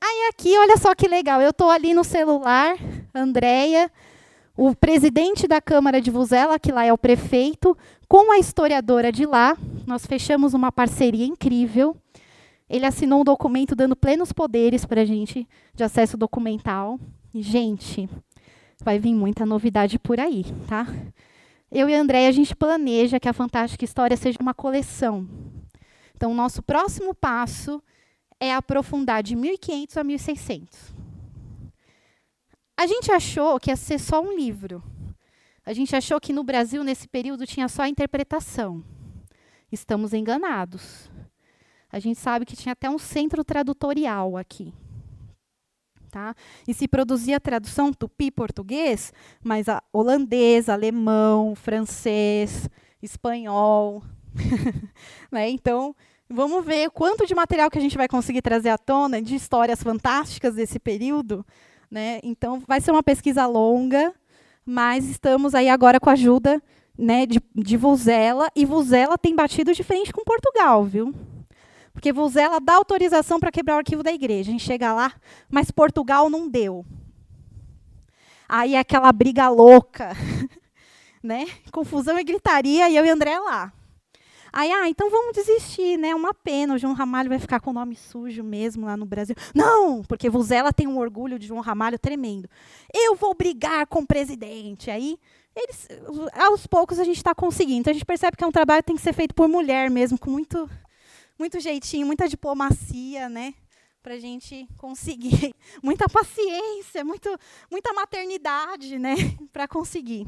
Aí aqui, olha só que legal, eu estou ali no celular, Andréia, o presidente da Câmara de Vuzela, que lá é o prefeito, com a historiadora de lá, nós fechamos uma parceria incrível. Ele assinou um documento dando plenos poderes para a gente de acesso documental. E, gente, vai vir muita novidade por aí, tá? Eu e a Andréia, a gente planeja que a Fantástica História seja uma coleção. Então, o nosso próximo passo é aprofundar de 1500 a 1600. A gente achou que ia ser só um livro. A gente achou que no Brasil, nesse período, tinha só a interpretação. Estamos enganados. A gente sabe que tinha até um centro tradutorial aqui. Tá? E se produzia tradução tupi-português, mas holandês, alemão, francês, espanhol. Né? Então, vamos ver quanto de material que a gente vai conseguir trazer à tona de histórias fantásticas desse período. Né? Então, vai ser uma pesquisa longa, mas estamos aí agora com a ajuda, né, de Vuzela, e Vuzela tem batido de frente com Portugal, viu? Porque Vuzela dá autorização para quebrar o arquivo da igreja. A gente chega lá, mas Portugal não deu. Aí é aquela briga louca, né? Confusão e gritaria, e eu e André lá. Aí, então vamos desistir, né? Uma pena, o João Ramalho vai ficar com o nome sujo mesmo lá no Brasil. Não, porque Vuzela tem um orgulho de João Ramalho tremendo. Eu vou brigar com o presidente. Aí, aos poucos, a gente está conseguindo. Então, a gente percebe que é um trabalho que tem que ser feito por mulher mesmo, com muito jeitinho, muita diplomacia, né? Para a gente conseguir. Muita paciência, muita maternidade, né? Para conseguir.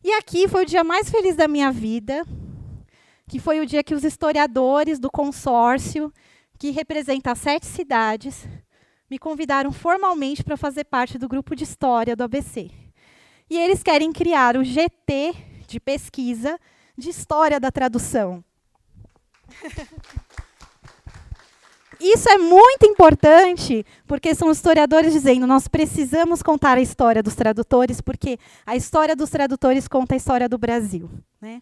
E aqui foi o dia mais feliz da minha vida, que foi o dia que os historiadores do consórcio, que representa 7 cidades, me convidaram formalmente para fazer parte do grupo de história do ABC. E eles querem criar o GT de pesquisa de história da tradução. Isso é muito importante, porque são historiadores dizendo, nós precisamos contar a história dos tradutores, porque a história dos tradutores conta a história do Brasil, né?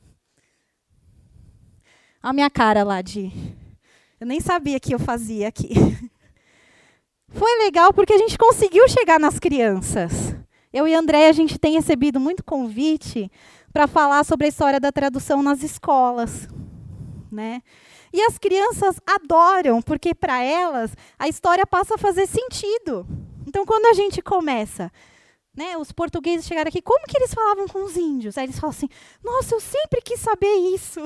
A minha cara lá de... Eu nem sabia que eu fazia aqui. Foi legal porque a gente conseguiu chegar nas crianças. Eu e a Andréia, a gente tem recebido muito convite para falar sobre a história da tradução nas escolas, né? E as crianças adoram, porque para elas a história passa a fazer sentido. Então, quando a gente começa... Né, os portugueses chegaram aqui, como que eles falavam com os índios? Aí eles falam assim, nossa, eu sempre quis saber isso.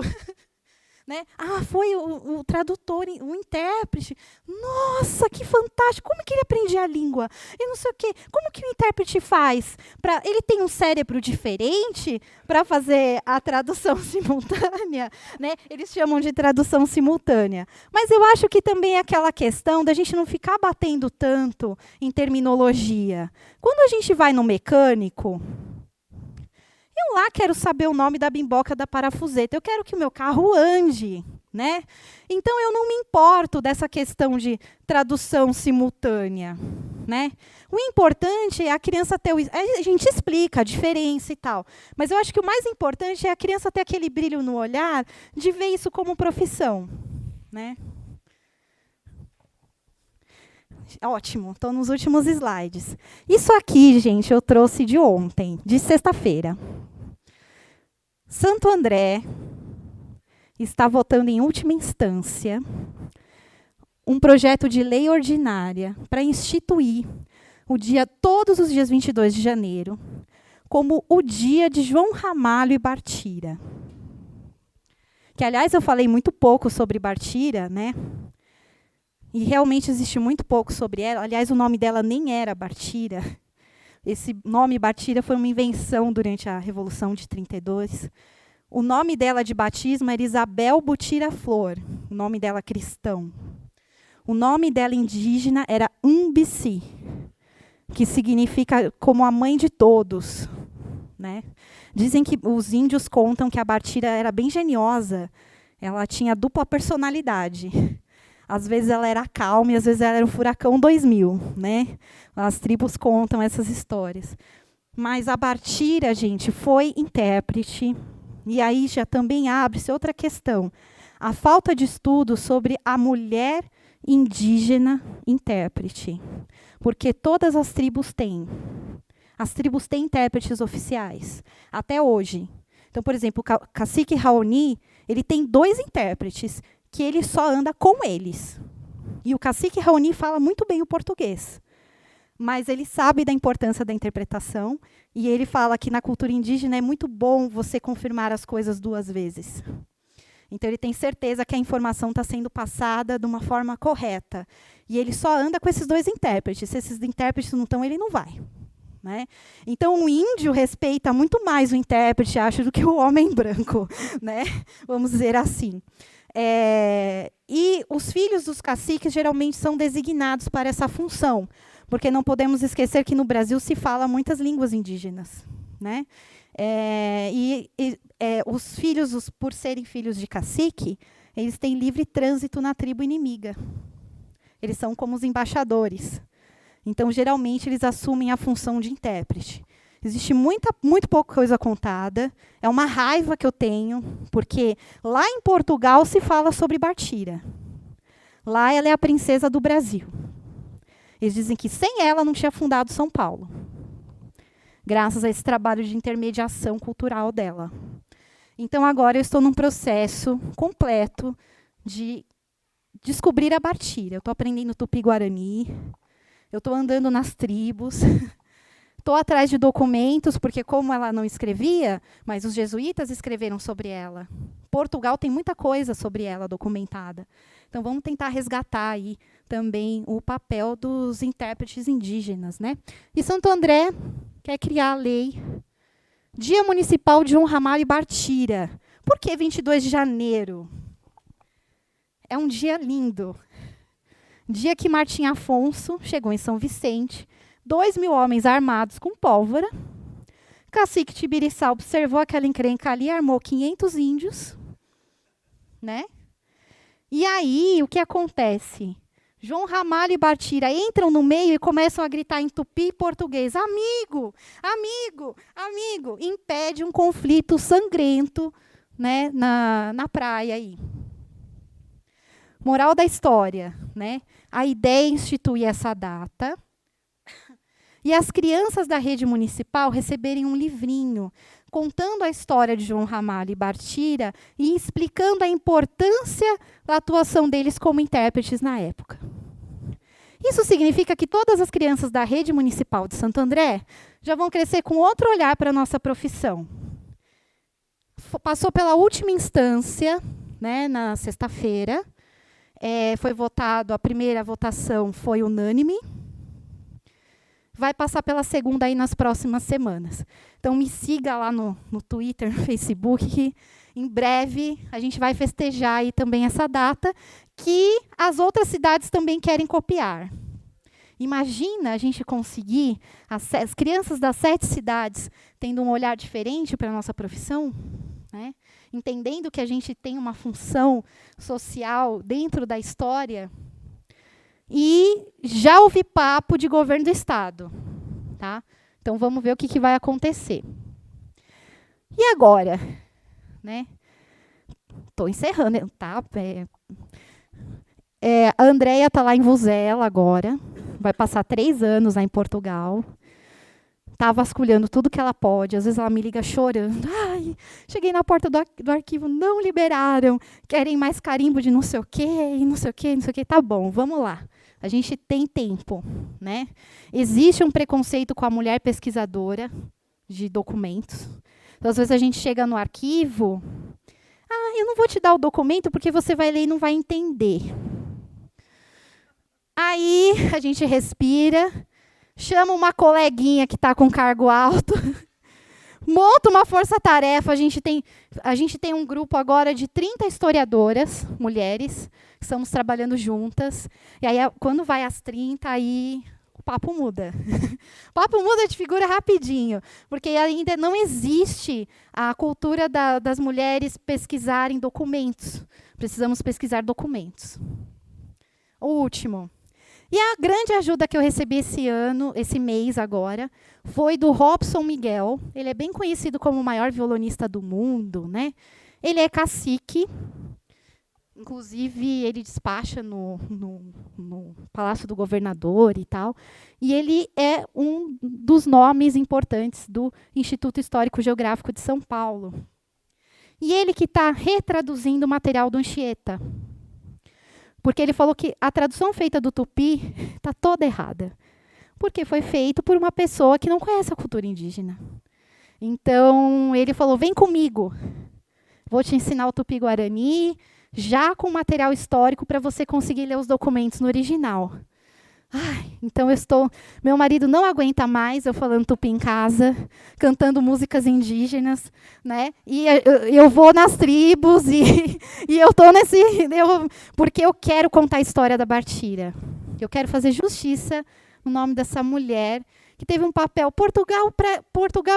Né? Foi o tradutor, o intérprete. Nossa, que fantástico! Como que ele aprendia a língua? E não sei o quê. Como que o intérprete faz? Ele tem um cérebro diferente para fazer a tradução simultânea? Né? Eles chamam de tradução simultânea. Mas eu acho que também é aquela questão da gente não ficar batendo tanto em terminologia. Quando a gente vai no mecânico... Eu lá quero saber o nome da bimboca da parafuseta. Eu quero que o meu carro ande, né? Então, eu não me importo dessa questão de tradução simultânea, né? O importante é a criança ter... A gente explica a diferença e tal. Mas eu acho que o mais importante é a criança ter aquele brilho no olhar de ver isso como profissão, né? Ótimo, estou nos últimos slides. Isso aqui, gente, eu trouxe de ontem, de sexta-feira. Santo André está votando em última instância um projeto de lei ordinária para instituir todos os dias 22 de janeiro como o dia de João Ramalho e Bartira. Que, aliás, eu falei muito pouco sobre Bartira, né? E realmente existe muito pouco sobre ela. Aliás, o nome dela nem era Bartira. Esse nome Bartira foi uma invenção durante a Revolução de 32. O nome dela de batismo era Isabel Butira Flor, o nome dela cristão. O nome dela indígena era Umbici, que significa como a mãe de todos, né? Dizem que os índios contam que a Bartira era bem geniosa, ela tinha dupla personalidade. Às vezes ela era calma e às vezes ela era o furacão 2000, né? As tribos contam essas histórias. Mas a Bartira, gente, foi intérprete. E aí já também abre-se outra questão. A falta de estudo sobre a mulher indígena intérprete. Porque todas as tribos têm. As tribos têm intérpretes oficiais, até hoje. Então, por exemplo, o cacique Raoni, ele tem 2 intérpretes, que ele só anda com eles. E o cacique Raoni fala muito bem o português. Mas ele sabe da importância da interpretação, e ele fala que na cultura indígena é muito bom você confirmar as coisas 2 vezes. Então, ele tem certeza que a informação está sendo passada de uma forma correta. E ele só anda com esses 2 intérpretes. Se esses intérpretes não estão, ele não vai. Né? Então, o índio respeita muito mais o intérprete, acho, do que o homem branco. Né? Vamos dizer assim. E os filhos dos caciques geralmente são designados para essa função, porque não podemos esquecer que no Brasil se fala muitas línguas indígenas. Né? Os filhos, por serem filhos de cacique, eles têm livre trânsito na tribo inimiga. Eles são como os embaixadores. Então, geralmente, eles assumem a função de intérprete. Existe muito pouca coisa contada. É uma raiva que eu tenho, porque lá em Portugal se fala sobre Bartira. Lá ela é a princesa do Brasil. Eles dizem que sem ela não tinha fundado São Paulo, graças a esse trabalho de intermediação cultural dela. Então, agora eu estou num processo completo de descobrir a Bartira. Eu estou aprendendo Tupi-Guarani, eu estou andando nas tribos, estou atrás de documentos, porque como ela não escrevia, mas os jesuítas escreveram sobre ela. Portugal tem muita coisa sobre ela documentada. Então, vamos tentar resgatar aí também o papel dos intérpretes indígenas. Né? E Santo André quer criar a lei Dia Municipal de João Ramalho e Bartira. Por que 22 de janeiro? É um dia lindo. Dia que Martim Afonso chegou em São Vicente, 2.000 homens armados com pólvora. Cacique Tibiriçá observou aquela encrenca ali e armou 500 índios. Né? E aí, o que acontece? João Ramalho e Bartira entram no meio e começam a gritar em tupi e português: amigo, amigo, amigo. Impede um conflito sangrento, né, na praia aí. Moral da história, né? A ideia é instituir essa data e as crianças da rede municipal receberem um livrinho contando a história de João Ramalho e Bartira e explicando a importância da atuação deles como intérpretes na época. Isso significa que todas as crianças da rede municipal de Santo André já vão crescer com outro olhar para a nossa profissão. Passou pela última instância, né, na sexta-feira. Foi votado, a primeira votação foi unânime. Vai passar pela segunda aí nas próximas semanas. Então, me siga lá no Twitter, no Facebook, que em breve a gente vai festejar aí também essa data, que as outras cidades também querem copiar. Imagina a gente conseguir, as crianças das 7 cidades tendo um olhar diferente para a nossa profissão, né? Entendendo que a gente tem uma função social dentro da história. E já ouvi papo de governo do Estado. Tá? Então, vamos ver o que vai acontecer. E agora? Né? Estou encerrando. Tá? A Andréia está lá em Vuzela agora. Vai passar 3 anos lá em Portugal. Está vasculhando tudo que ela pode. Às vezes ela me liga chorando. Ai, cheguei na porta do arquivo, não liberaram. Querem mais carimbo de não sei o quê, e não sei o quê, não sei o quê. Tá bom, vamos lá. A gente tem tempo. Né? Existe um preconceito com a mulher pesquisadora de documentos. Então, às vezes a gente chega no arquivo. Eu não vou te dar o documento porque você vai ler e não vai entender. Aí a gente respira. Chama uma coleguinha que está com cargo alto, monta uma força-tarefa. A gente tem um grupo agora de 30 historiadoras, mulheres, que estamos trabalhando juntas. E aí, quando vai às 30, aí o papo muda. O papo muda de figura rapidinho, porque ainda não existe a cultura das mulheres pesquisarem documentos. Precisamos pesquisar documentos. o último. E a grande ajuda que eu recebi esse mês agora, foi do Robson Miguel. Ele é bem conhecido como o maior violonista do mundo, né? Ele é cacique. Inclusive, ele despacha no Palácio do Governador e tal. E ele é um dos nomes importantes do Instituto Histórico Geográfico de São Paulo. E ele que está retraduzindo o material do Anchieta. Porque ele falou que a tradução feita do tupi está toda errada. Porque foi feito por uma pessoa que não conhece a cultura indígena. Então, ele falou, vem comigo. Vou te ensinar o tupi-guarani, já com material histórico para você conseguir ler os documentos no original. Ai, então meu marido não aguenta mais eu falando tupi em casa, cantando músicas indígenas, né? E eu vou nas tribos e eu estou porque eu quero contar a história da Bartira. Eu quero fazer justiça no nome dessa mulher que teve um papel. Portugal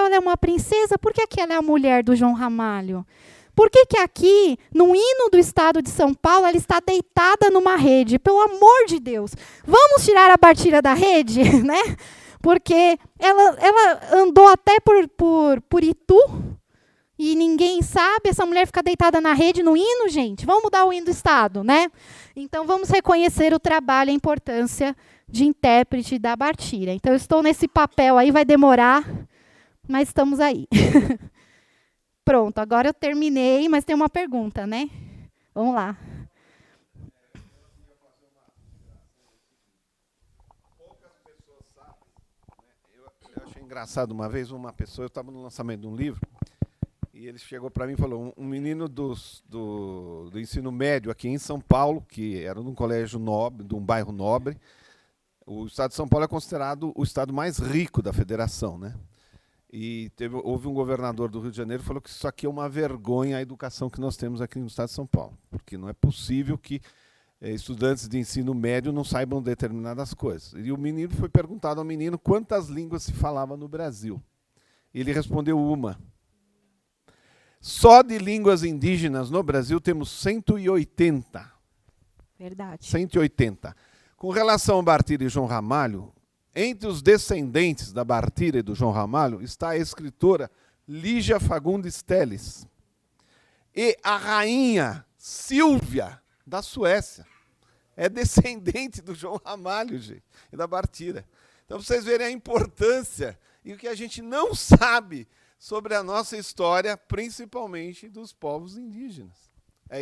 ela é uma princesa, por que ela é a mulher do João Ramalho? Por que aqui, no hino do estado de São Paulo, ela está deitada numa rede? Pelo amor de Deus, vamos tirar a Bartira da rede, né? Porque ela andou até por Itu e ninguém sabe. Essa mulher fica deitada na rede no hino, gente. Vamos mudar o hino do estado, né? Então, vamos reconhecer o trabalho, a importância de intérprete da Bartira. Então, eu estou nesse papel aí, vai demorar, mas estamos aí. Pronto, agora eu terminei, mas tem uma pergunta, né? Vamos lá. Poucas pessoas sabem, né? Eu achei engraçado uma vez, uma pessoa, eu estava no lançamento de um livro, e ele chegou para mim e falou, um menino do ensino médio aqui em São Paulo, que era num colégio nobre, de um bairro nobre. O estado de São Paulo é considerado o estado mais rico da federação, né? E houve um governador do Rio de Janeiro que falou que isso aqui é uma vergonha a educação que nós temos aqui no estado de São Paulo, porque não é possível que estudantes de ensino médio não saibam determinadas coisas. E o menino foi perguntado ao menino quantas línguas se falava no Brasil. Ele respondeu uma. Só de línguas indígenas no Brasil temos 180. Verdade. 180. Com relação a Bartira e João Ramalho, entre os descendentes da Bartira e do João Ramalho está a escritora Lígia Fagundes Telles e a rainha Silvia, da Suécia. É descendente do João Ramalho, gente, e da Bartira. Então, vocês verem a importância e o que a gente não sabe sobre a nossa história, principalmente dos povos indígenas.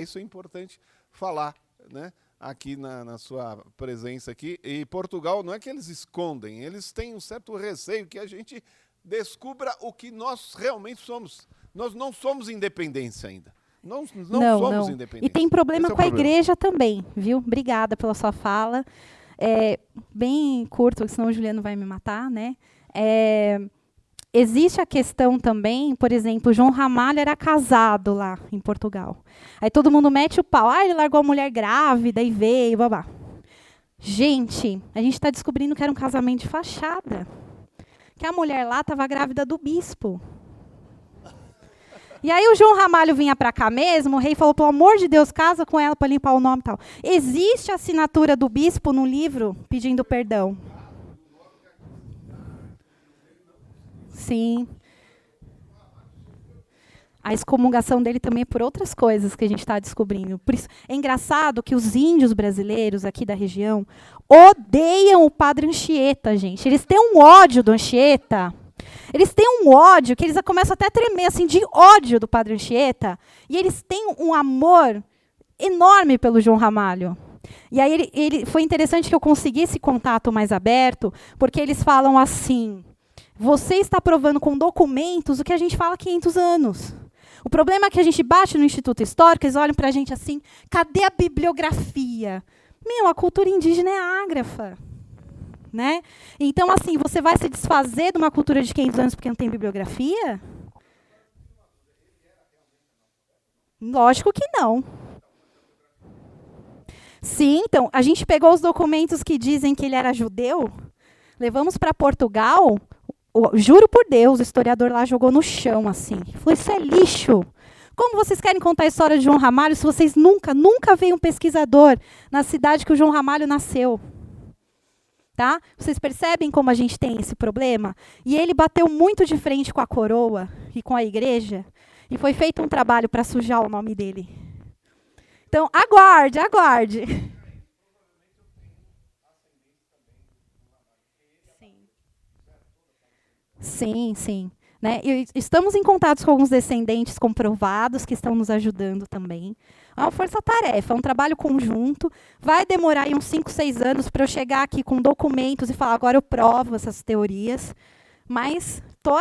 Isso é importante falar, né? Aqui na sua presença aqui. E Portugal, não é que eles escondem, eles têm um certo receio que a gente descubra o que nós realmente somos. Nós não somos independência ainda. Não somos independentes. E tem problema com a problema. igreja também, viu? Obrigada pela sua fala. Bem curto, senão o Juliano vai me matar, né? Existe a questão também, por exemplo, João Ramalho era casado lá em Portugal. Aí todo mundo mete o pau. Ele largou a mulher grávida e veio, babá. Gente, a gente está descobrindo que era um casamento de fachada. Que a mulher lá estava grávida do bispo. E aí o João Ramalho vinha para cá mesmo, o rei falou, pelo amor de Deus, casa com ela para limpar o nome e tal. Existe a assinatura do bispo no livro pedindo perdão. Sim. A excomungação dele também é por outras coisas que a gente está descobrindo. Por isso, é engraçado que os índios brasileiros aqui da região odeiam o padre Anchieta, gente. Eles têm um ódio do Anchieta. Eles têm um ódio que eles começam até a tremer assim, de ódio do padre Anchieta. E eles têm um amor enorme pelo João Ramalho. E aí foi interessante que eu consegui esse contato mais aberto, porque eles falam assim... Você está provando com documentos o que a gente fala há 500 anos. O problema é que a gente bate no Instituto Histórico, eles olham para a gente assim, cadê a bibliografia? A cultura indígena é ágrafa. Né? Então, assim, você vai se desfazer de uma cultura de 500 anos porque não tem bibliografia? Lógico que não. Sim, então, a gente pegou os documentos que dizem que ele era judeu, levamos para Portugal... Juro por Deus, o historiador lá jogou no chão, assim. Falou, isso é lixo. Como vocês querem contar a história de João Ramalho se vocês nunca veem um pesquisador na cidade que o João Ramalho nasceu? Tá? Vocês percebem como a gente tem esse problema? E ele bateu muito de frente com a coroa e com a igreja, e foi feito um trabalho para sujar o nome dele. Então, aguarde, aguarde. Sim, sim. Né? E estamos em contato com alguns descendentes comprovados que estão nos ajudando também. É uma força-tarefa, é um trabalho conjunto. Vai demorar aí uns 5, 6 anos para eu chegar aqui com documentos e falar, agora eu provo essas teorias. Mas tô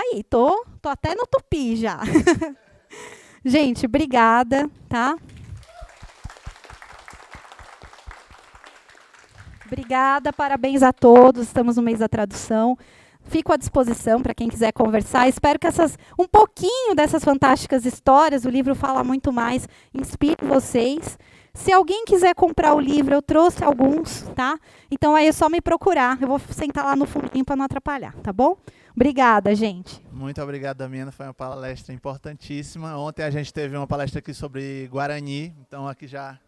até no tupi já. Gente, obrigada, tá? Obrigada, parabéns a todos. Estamos no mês da tradução. Fico à disposição para quem quiser conversar. Espero que um pouquinho dessas fantásticas histórias, o livro fala muito mais, inspire vocês. Se alguém quiser comprar o livro, eu trouxe alguns, tá? Então aí é só me procurar. Eu vou sentar lá no fundinho para não atrapalhar, tá bom? Obrigada, gente. Muito obrigado, Damiana. Foi uma palestra importantíssima. Ontem a gente teve uma palestra aqui sobre Guarani, então aqui já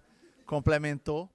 complementou.